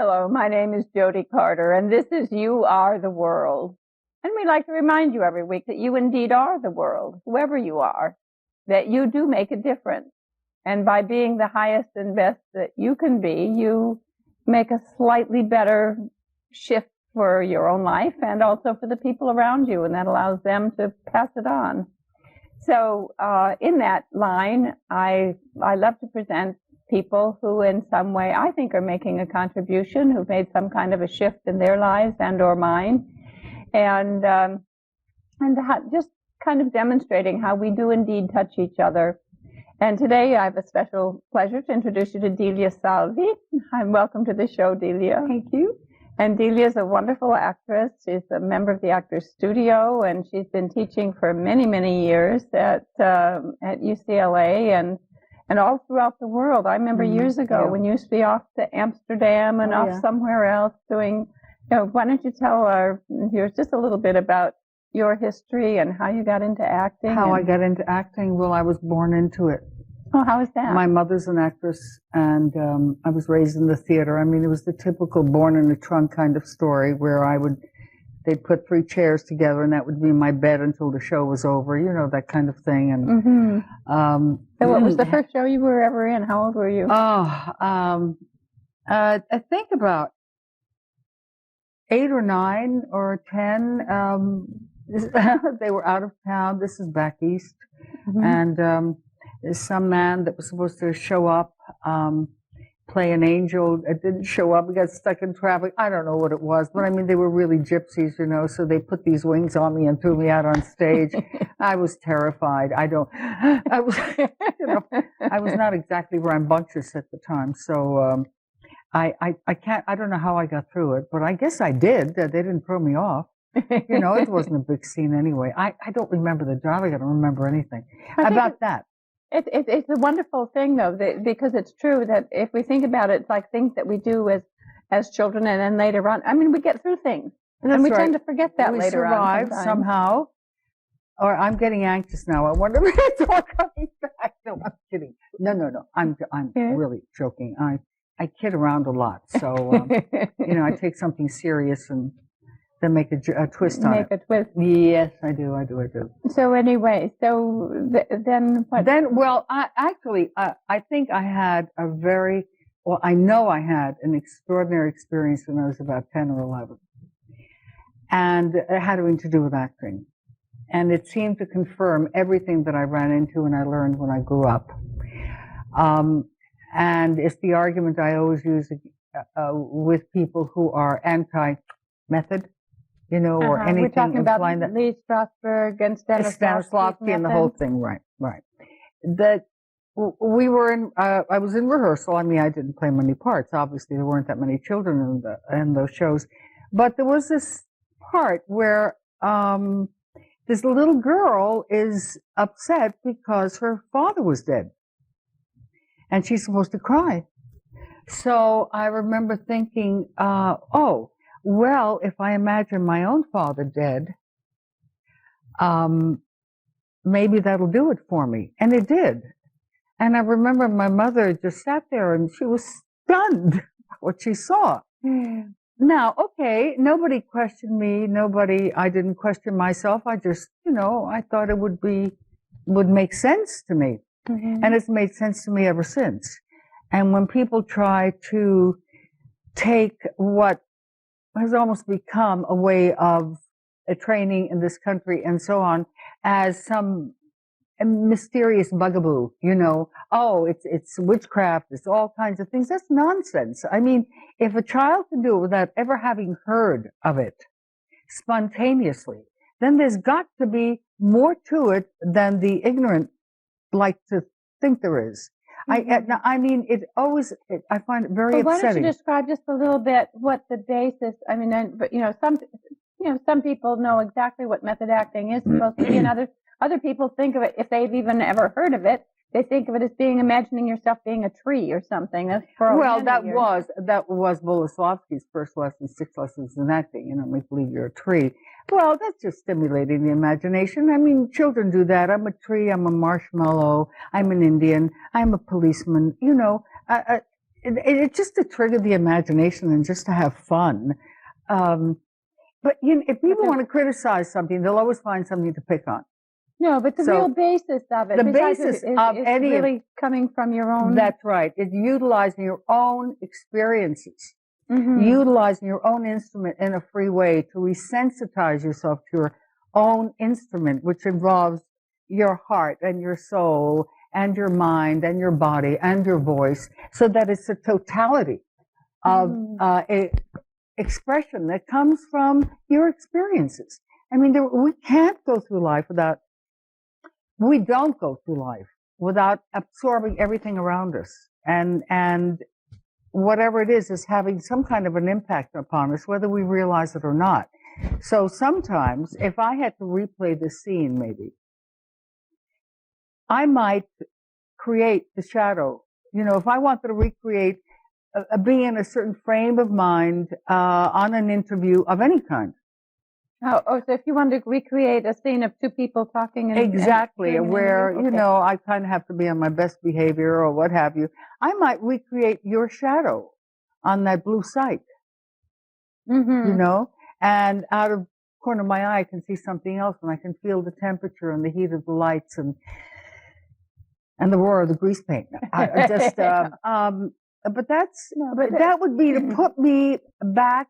Hello, my name is Jody Carter, and this is You Are the World. And we like to remind you every week that you indeed are the world, whoever you are, that you do make a difference. And by being the highest and best that you can be, you make a slightly better shift for your own life and also for the people around you, and that allows them to pass it on. So in that line, I love to present people who in some way I think are making a contribution, who've made some kind of a shift in their lives and or mine, and just kind of demonstrating how we do indeed touch each other. And today I have a special pleasure to introduce you to Delia Salvi. Welcome to the show, Delia. Thank you. And Delia is a wonderful actress. She's a member of the Actors Studio, and she's been teaching for many, many years at UCLA and all throughout the world. I remember years ago when you used to be off to Amsterdam and somewhere else doing, why don't you tell our viewers just a little bit about your history and how you got into acting? How I got into acting? Well, I was born into it. Oh, how is that? My mother's an actress, and I was raised in the theater. I mean, it was the typical born in a trunk kind of story where they'd put 3 chairs together and that would be my bed until the show was over, that kind of thing. And so what was the first show you were ever in? How old were you? I think about 8 or 9 or 10. They were out of town. This is back east. And there's some man that was supposed to show up, play an angel. It didn't show up. We got stuck in traffic. I don't know what it was, but I mean, they were really gypsies, so they put these wings on me and threw me out on stage. I was terrified. I was not exactly rambunctious at the time. So, I don't know how I got through it, but I guess I did. They didn't throw me off. It wasn't a big scene anyway. I don't remember the job. I don't remember anything about that. It's a wonderful thing, though, because it's true that if we think about it, it's like things that we do as children and then later on. I mean, we get through things, and then we tend to forget that later on. We survive somehow. Or I'm getting anxious now. I wonder if it's all coming back. No, I'm kidding. No. I'm really joking. I kid around a lot, so I take something serious and then make a twist on it. Make a twist. Yes, I do. So anyway, then what? I think I had I know I had an extraordinary experience when I was about 10 or 11. And it had to do with acting. And it seemed to confirm everything that I ran into and I learned when I grew up. And it's the argument I always use with people who are anti-method. Or anything. We're talking about Lee Strasberg and Stanislavski and the whole thing, right. That we were in, I was in rehearsal. I mean, I didn't play many parts. Obviously, there weren't that many children in those shows. But there was this part where this little girl is upset because her father was dead. And she's supposed to cry. So I remember thinking, well, if I imagine my own father dead, maybe that'll do it for me. And it did. And I remember my mother just sat there and she was stunned what she saw. Now, okay, nobody questioned me. I didn't question myself. I just, I thought it would make sense to me. And it's made sense to me ever since. And when people try to take what has almost become a way of a training in this country and so on as some mysterious bugaboo, it's witchcraft, it's all kinds of things. That's nonsense. I mean, if a child can do it without ever having heard of it spontaneously, then there's got to be more to it than the ignorant like to think there is. I find it very upsetting. Why don't you describe just a little bit what the basis? I mean, some people know exactly what method acting is supposed to be, and other people think of it, if they've even ever heard of it, they think of it as imagining yourself being a tree or something. That's that was Boleslavsky's first lesson, 6 lessons in acting. Make believe you're a tree. Well, that's just stimulating the imagination. I mean, children do that. I'm a tree. I'm a marshmallow. I'm an Indian. I'm a policeman. it's just to trigger the imagination and just to have fun. But if people want to criticize something, they'll always find something to pick on. No, but the real basis of it, the basis of is any really coming from your own. That's right. It's utilizing your own experiences, utilizing your own instrument in a free way to resensitize yourself to your own instrument, which involves your heart and your soul and your mind and your body and your voice, so that it's a totality of expression that comes from your experiences. I mean, we can't go through life we don't go through life without absorbing everything around us. And whatever it is having some kind of an impact upon us, whether we realize it or not. So sometimes, if I had to replay this scene, maybe, I might create the shadow. If I wanted to recreate being in a certain frame of mind on an interview of any kind. So if you wanted to recreate a scene of two people talking. Exactly, where, I kind of have to be on my best behavior or what have you, I might recreate your shadow on that blue site, and out of the corner of my eye, I can see something else, and I can feel the temperature and the heat of the lights and the roar of the grease paint. But that would be to put me back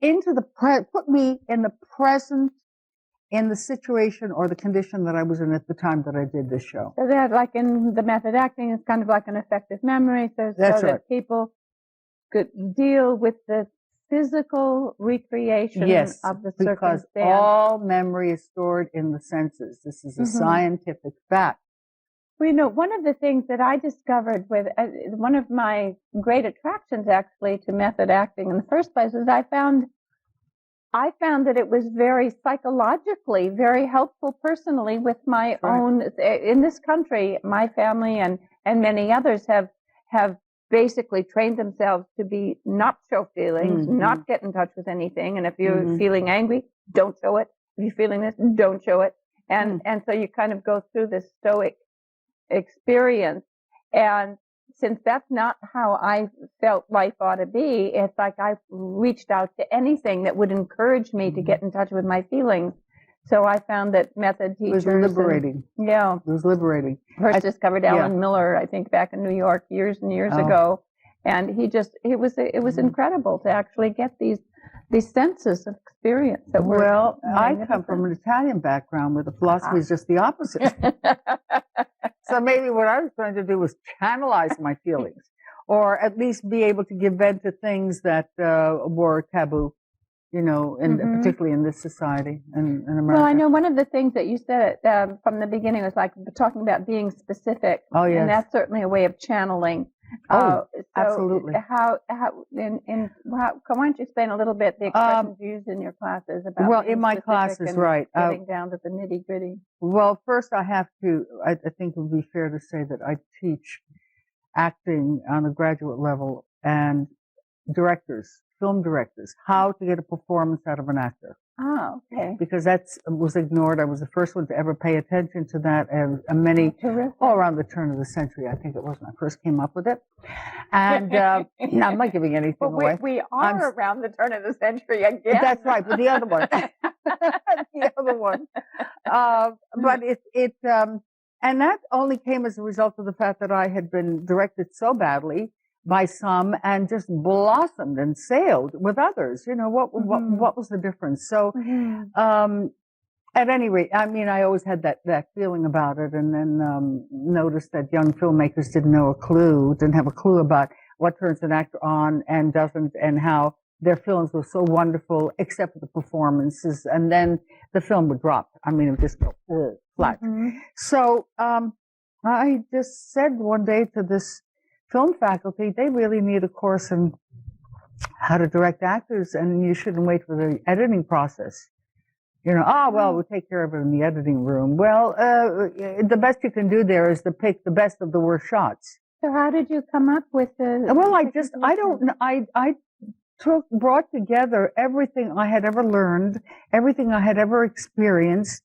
put me in the present, in the situation or the condition that I was in at the time that I did this show. So that, like in the method acting, is kind of like an effective memory, so that people could deal with the physical recreation of the circumstance. Because all memory is stored in the senses. This is a scientific fact. Well, one of the things that I discovered with one of my great attractions actually to method acting in the first place is I found that it was very psychologically very helpful personally with my own, in this country, my family and many others have basically trained themselves to be not show feelings, not get in touch with anything. And if you're feeling angry, don't show it. If you're feeling this, don't show it. And so you kind of go through this stoic experience. And since that's not how I felt life ought to be, it's like I reached out to anything that would encourage me to get in touch with my feelings. So I found that method teachers. It was liberating. It was liberating. First discovered Alan Miller, I think, back in New York years and years ago. And it was incredible to actually get these senses of experience that were. Well, I come from an Italian background where the philosophy is just the opposite. So maybe what I was trying to do was channelize my feelings, or at least be able to give vent to things that were taboo, particularly in this society in America. Well, I know one of the things that you said from the beginning was like talking about being specific. Oh, yes. And that's certainly a way of channeling. Absolutely. Why don't you explain a little bit the expressions used in your classes about? Well, in my classes, getting down to the nitty gritty. Well, first I think it would be fair to say that I teach acting on a graduate level and film directors, how to get a performance out of an actor. Oh, okay. Because that was ignored. I was the first one to ever pay attention to that, and many all around the turn of the century, I think it was when I first came up with it. And I'm not giving anything away. We are around the turn of the century again. That's right, but the other one, the other one. But and that only came as a result of the fact that I had been directed so badly by some and just blossomed and sailed with others. What was the difference? So, at any rate, I mean, I always had that feeling about it, and then noticed that young filmmakers didn't have a clue about what turns an actor on and doesn't, and how their films were so wonderful except for the performances, and then the film would drop. I mean, it would just go flat. So I just said one day to this film faculty, they really need a course in how to direct actors, and you shouldn't wait for the editing process. We'll take care of it in the editing room. Well, the best you can do there is to pick the best of the worst shots. So how did you come up with the? Well, I brought together everything I had ever learned, everything I had ever experienced,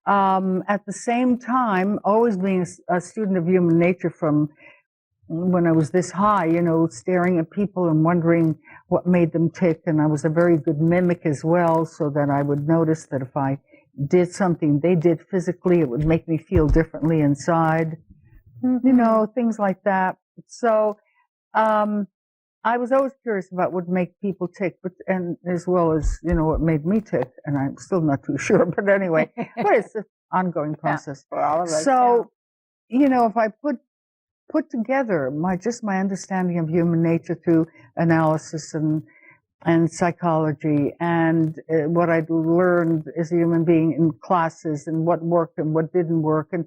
at the same time, always being a student of human nature from when I was this high, you know, staring at people and wondering what made them tick. And I was a very good mimic as well, so that I would notice that if I did something they did physically, it would make me feel differently inside. You know, things like that. So, I was always curious about what make people tick, but, and as well as, you know, what made me tick. And I'm still not too sure, but anyway, but it's an ongoing process. For all of us. So, you know, if I put together my understanding of human nature through analysis and psychology and what I'd learned as a human being in classes and what worked and what didn't work, and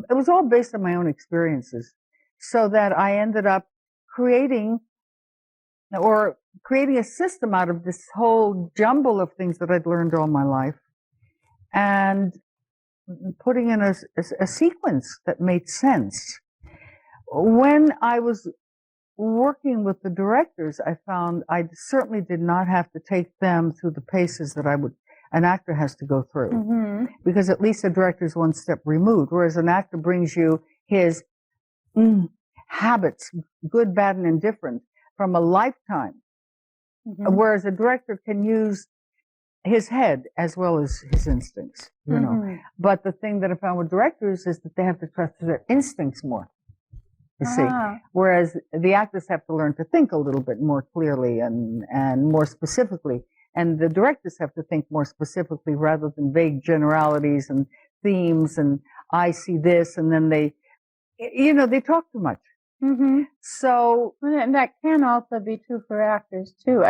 it was all based on my own experiences, so that I ended up creating a system out of this whole jumble of things that I'd learned all my life, and putting in a sequence that made sense. When I was working with the directors, I found I certainly did not have to take them through the paces that an actor has to go through, because at least the director's one step removed, whereas an actor brings you his habits, good, bad, and indifferent, from a lifetime, whereas a director can use his head as well as his instincts, you know. But the thing that I found with directors is that they have to trust their instincts more, you see, whereas the actors have to learn to think a little bit more clearly and more specifically, and the directors have to think more specifically rather than vague generalities and themes and I see this, and then they, you know, they talk too much. So, and that can also be true for actors too.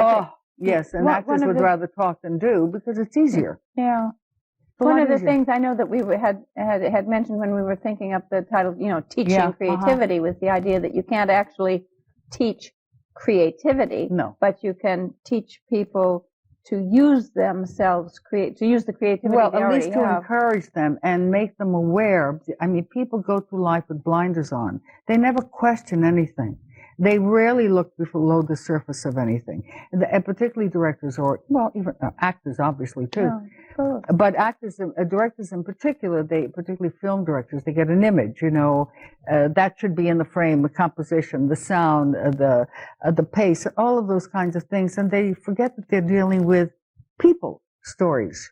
Yes, and actors would rather talk than do because it's easier. Yeah. One of the things I know that we had mentioned when we were thinking up the title, you know, teaching creativity, was the idea that you can't actually teach creativity, but you can teach people to use themselves, to use the creativity they at least to have. Encourage them and make them aware. I mean, people go through life with blinders on. They never question anything. They rarely look below the surface of anything, and particularly directors, or even actors, obviously too. But directors in particular, particularly film directors, they get an image. You know, that should be in the frame, the composition, the sound, the pace, all of those kinds of things, and they forget that they're dealing with people stories.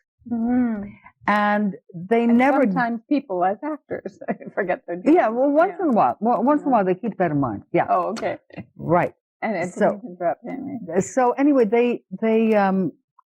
And never. Sometimes people as actors forget their dealing. Yeah, well, once in a while. Well, once in a while they keep that in mind. Yeah. Oh, okay. Right. And it didn't interrupt me. So anyway,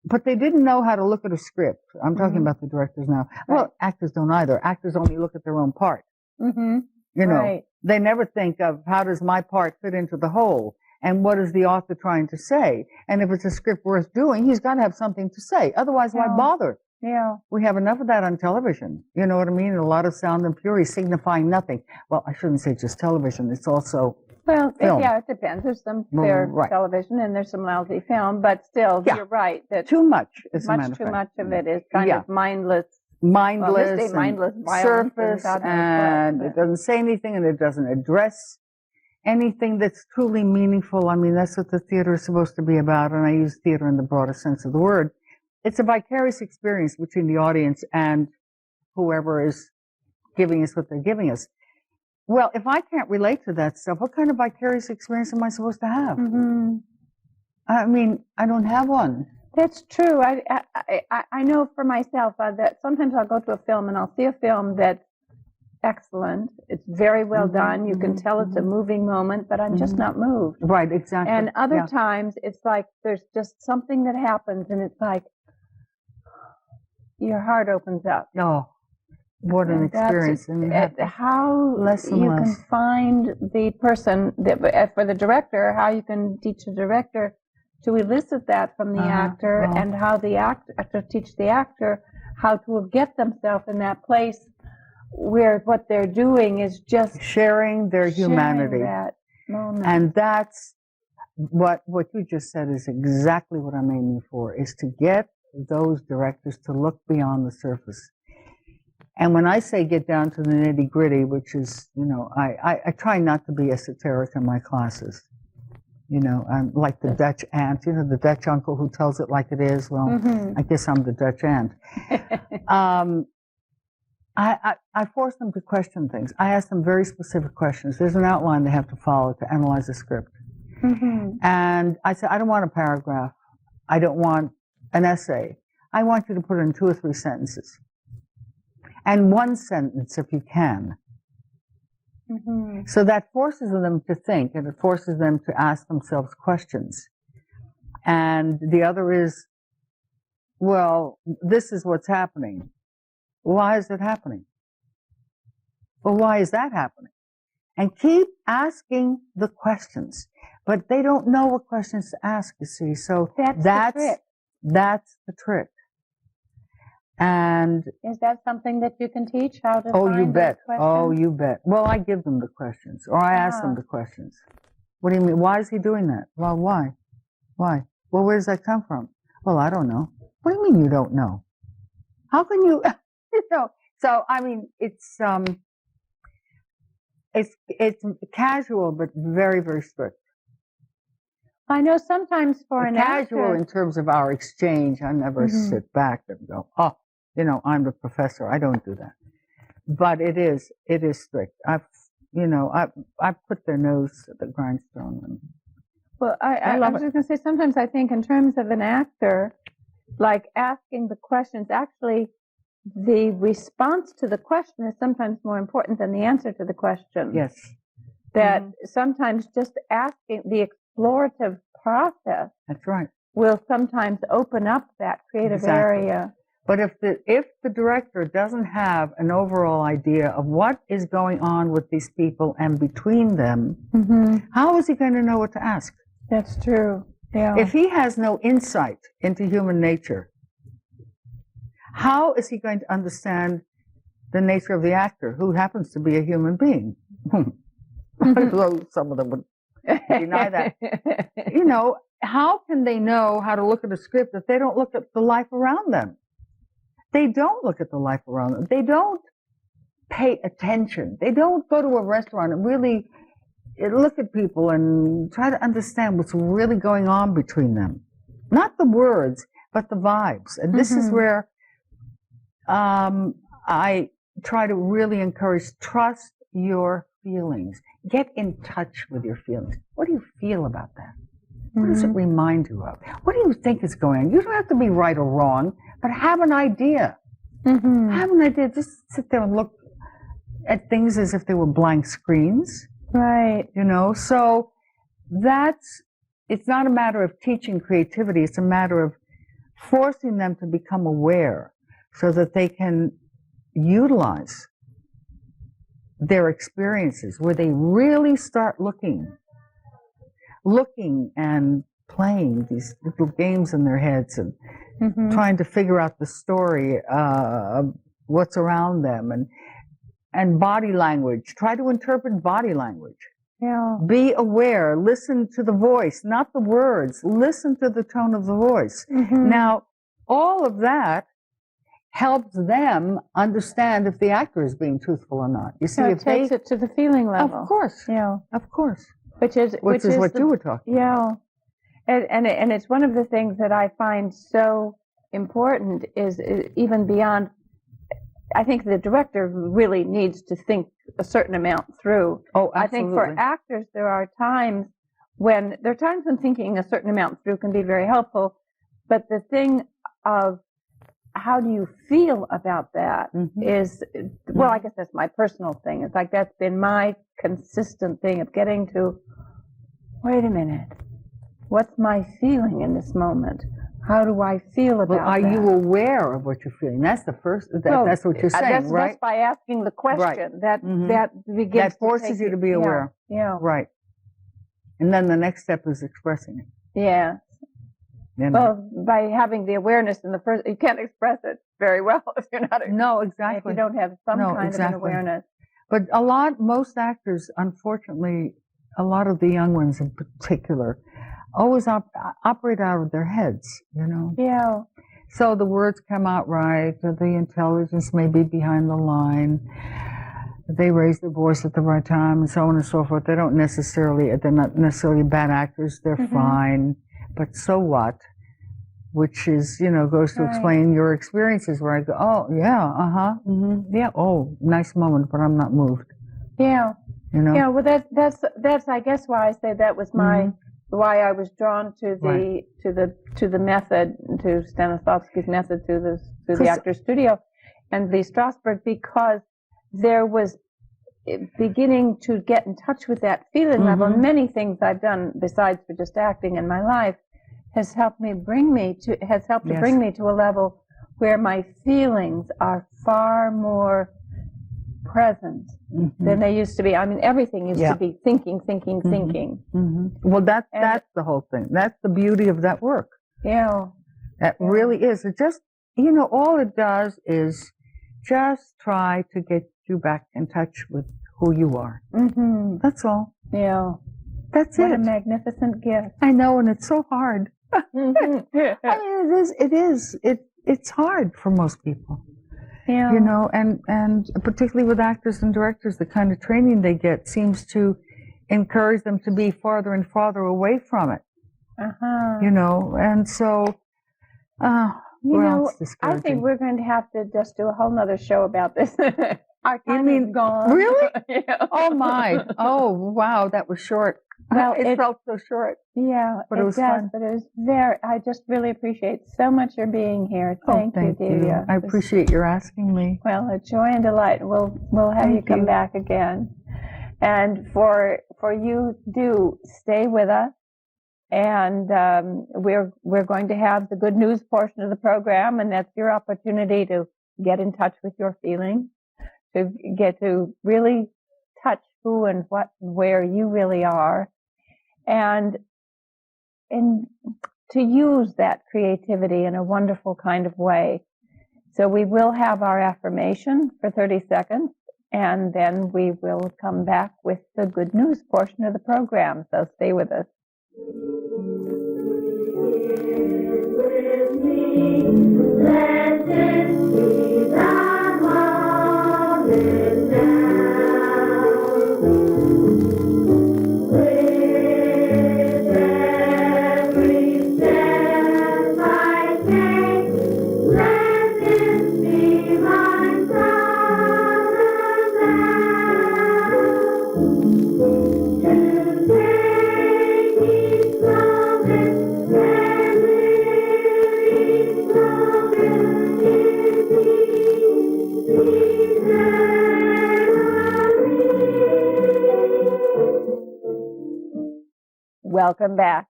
but they didn't know how to look at a script. I'm talking about the directors now. Right. Well, actors don't either. Actors only look at their own part. You know, they never think of how does my part fit into the whole, and what is the author trying to say. And if it's a script worth doing, he's got to have something to say. Otherwise, why bother? Yeah. We have enough of that on television. You know what I mean? A lot of sound and fury signifying nothing. Well, I shouldn't say just television. It's also film. It depends. There's some fair television and there's some lousy film, but still, you're right. That too much, much too much of it is kind of mindless, mindless surface, and it doesn't say anything, and it doesn't address anything that's truly meaningful. I mean, that's what the theater is supposed to be about, and I use theater in the broader sense of the word. It's a vicarious experience between the audience and whoever is giving us what they're giving us. Well, if I can't relate to that stuff, what kind of vicarious experience am I supposed to have? I mean, I don't have one. That's true. I know for myself that sometimes I'll go to a film and I'll see a film that's excellent. It's very well done. You can tell it's a moving moment, but I'm just not moved. Right, exactly. And other times it's like there's just something that happens and it's like your heart opens up. Oh, what an experience. How you can find the person, for the director, how you can teach the director to elicit that from the actor, and how the actor teach the actor how to get themselves in that place where what they're doing is just sharing their humanity. That moment. And that's what you just said is exactly what I'm aiming for, is to get those directors to look beyond the surface. And when I say get down to the nitty gritty, which is, you know, I try not to be esoteric in my classes. You know, I'm like the Dutch aunt, you know, the Dutch uncle who tells it like it is. Well, I guess I'm the Dutch aunt. I force them to question things. I ask them very specific questions. There's an outline they have to follow to analyze a script. Mm-hmm. And I said, I don't want a paragraph. I don't want an essay. I want you to put in 2 or 3 sentences. And 1 sentence if you can. Mm-hmm. So that forces them to think, and it forces them to ask themselves questions. And the other is, well, this is what's happening. Why is it happening? Well, why is that happening? And keep asking the questions. But they don't know what questions to ask, you see. So that's the trick. That's the trick. And is that something that you can teach? How to oh, find you bet. those questions? Oh, you bet. Well, I give them the questions, or I ask them the questions. What do you mean? Why is he doing that? Well, why? Why? Well, where does that come from? Well, I don't know. What do you mean you don't know? How can you, you know? So, I mean, it's casual, but very, very strict. I know sometimes for an casual actor, in terms of our exchange. I never sit back and go, oh, you know, I'm the professor. I don't do that. But it is strict. I've put their nose at the grindstone. And well, I was just going to say, sometimes I think in terms of an actor, like asking the questions, actually the response to the question is sometimes more important than the answer to the question. Yes. That sometimes just asking the explorative process. That's right. Will sometimes open up that creative area. But if the director doesn't have an overall idea of what is going on with these people and between them, how is he going to know what to ask? That's true. Yeah. If he has no insight into human nature, how is he going to understand the nature of the actor, who happens to be a human being? Although some of them would deny that. You know, how can they know how to look at a script if they don't look at the life around them? They don't look at the life around them. They don't pay attention. They don't go to a restaurant and really look at people and try to understand what's really going on between them. Not the words, but the vibes. And this is where I try to really encourage, trust your feelings. Get in touch with your feelings. What do you feel about that? What does it remind you of? What do you think is going on? You don't have to be right or wrong, but have an idea. Have an idea. Just sit there and look at things as if they were blank screens. Right. You know, so it's not a matter of teaching creativity. It's a matter of forcing them to become aware so that they can utilize their experiences where they really start looking and playing these little games in their heads and trying to figure out the story of what's around them and body language. Try to interpret body language. Yeah. Be aware. Listen to the voice, not the words. Listen to the tone of the voice. Now, all of that helps them understand if the actor is being truthful or not. You see, so if it takes it to the feeling level. Of course. Yeah. Of course. Which is what you were talking about. Yeah. And it's one of the things that I find so important is even beyond, I think the director really needs to think a certain amount through. Oh, absolutely. I think for actors, there are times when thinking a certain amount through can be very helpful, but the thing of how do you feel about that is, well, I guess that's my personal thing. It's like that's been my consistent thing of getting to, wait a minute, what's my feeling in this moment? How do I feel about that? Are you aware of what you're feeling? That's the first, that's what you're saying, right? That's by asking the question. Right. That begins that forces you to be aware. Yeah. Right. And then the next step is expressing it. Yeah. You know? Well, by having the awareness in the first, you can't express it very well if you're not. No, exactly. If you don't have some kind of an awareness. But most actors, unfortunately, a lot of the young ones in particular, always operate out of their heads, you know? Yeah. So the words come out right, or the intelligence may be behind the line, they raise their voice at the right time, and so on and so forth. They're not necessarily bad actors, they're fine, but so what? which is, goes to explain your experiences where I go, oh, yeah, yeah, oh, nice moment, but I'm not moved. Yeah. Yeah, well, that's I guess why I say that was why I was drawn to the method, to Stanislavski's method, to the Actors Studio and Lee Strasberg, because there was beginning to get in touch with that feeling level. Many things I've done besides for just acting in my life has helped to bring me to a level where my feelings are far more present than they used to be. I mean, everything used to be thinking. Well, that's the whole thing. That's the beauty of that work. Yeah. That really is. It just, all it does is just try to get you back in touch with who you are. That's all. Yeah. That's what it. What a magnificent gift. I know, and it's so hard. I mean, it's hard for most people. Yeah. And particularly with actors and directors, the kind of training they get seems to encourage them to be farther and farther away from it. And so, it's I think we're going to have to just do a whole nother show about this. Our time is gone. Really? Oh my! Oh wow, that was short. Well, it felt so short. Yeah, but it was fun. But it was I just really appreciate so much your being here. Thank you, Delia. I appreciate your asking me. Well, a joy and delight. We'll have you come back again. And for you, do stay with us. And we're going to have the good news portion of the program, and that's your opportunity to get in touch with your feelings, to get to really touch who and what and where you really are, and to use that creativity in a wonderful kind of way. So we will have our affirmation for 30 seconds, and then we will come back with the good news portion of the program. So stay with us. Let this be the moment now. With every step I take, let this be my promise now. To take each moment and live each moment in these Welcome back.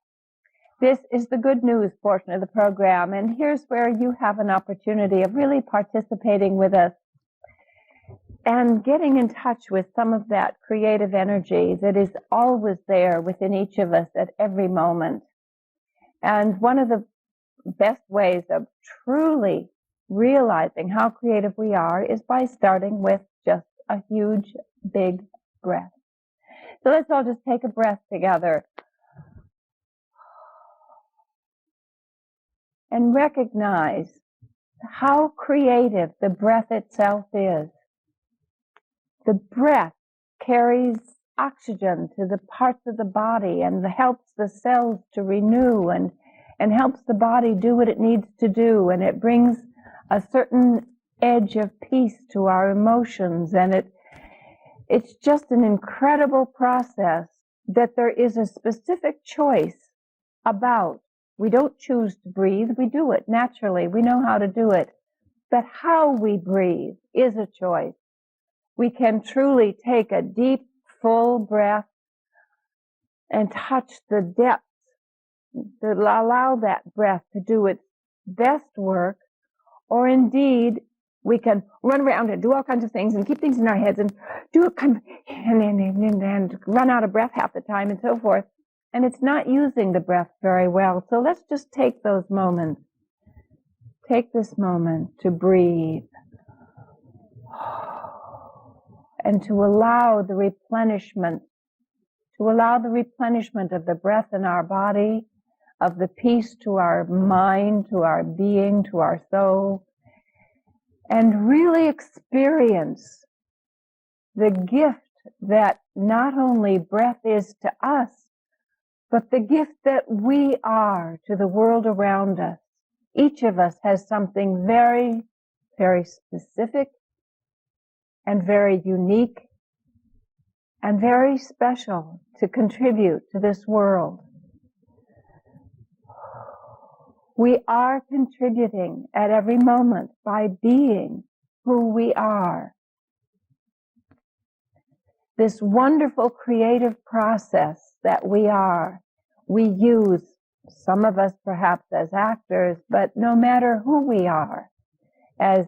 This is the good news portion of the program, and here's where you have an opportunity of really participating with us and getting in touch with some of that creative energy that is always there within each of us at every moment. And one of the best ways of truly realizing how creative we are is by starting with just a huge, big breath. So let's all just take a breath together and recognize how creative the breath itself is. The breath carries oxygen to the parts of the body and helps the cells to renew and helps the body do what it needs to do. And it brings a certain edge of peace to our emotions. And it's just an incredible process that there is a specific choice about. We don't choose to breathe. We do it naturally. We know how to do it. But how we breathe is a choice. We can truly take a deep, full breath and touch the depths, to allow that breath to do its best work, or indeed we can run around and do all kinds of things and keep things in our heads and do it kind of, and run out of breath half the time and so forth. And it's not using the breath very well. So let's just take those moments. Take this moment to breathe and to allow the replenishment of the breath in our body, of the peace to our mind, to our being, to our soul, and really experience the gift that not only breath is to us, but the gift that we are to the world around us. Each of us has something very, very specific and very unique and very special to contribute to this world. We are contributing at every moment by being who we are. This wonderful creative process that we are, we use, some of us perhaps as actors, but no matter who we are, as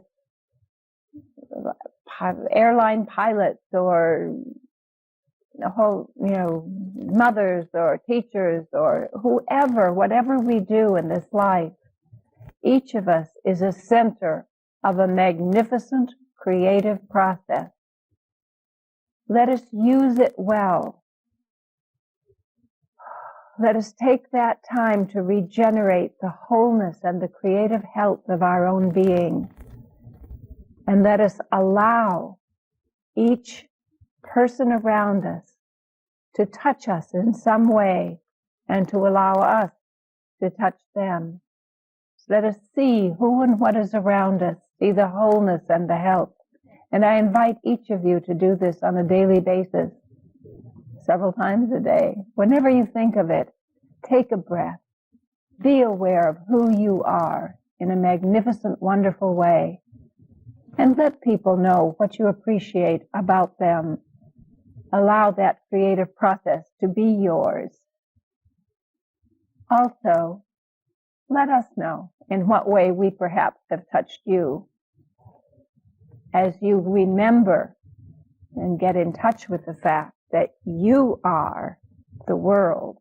airline pilots or mothers or teachers or whoever, whatever we do in this life, each of us is a center of a magnificent creative process. Let us use it well. Let us take that time to regenerate the wholeness and the creative health of our own being. And let us allow each person around us to touch us in some way and to allow us to touch them. So let us see who and what is around us, see the wholeness and the health. And I invite each of you to do this on a daily basis, several times a day. Whenever you think of it, take a breath. Be aware of who you are in a magnificent, wonderful way. And let people know what you appreciate about them. Allow that creative process to be yours. Also, let us know in what way we perhaps have touched you. As you remember and get in touch with the fact that you are the world.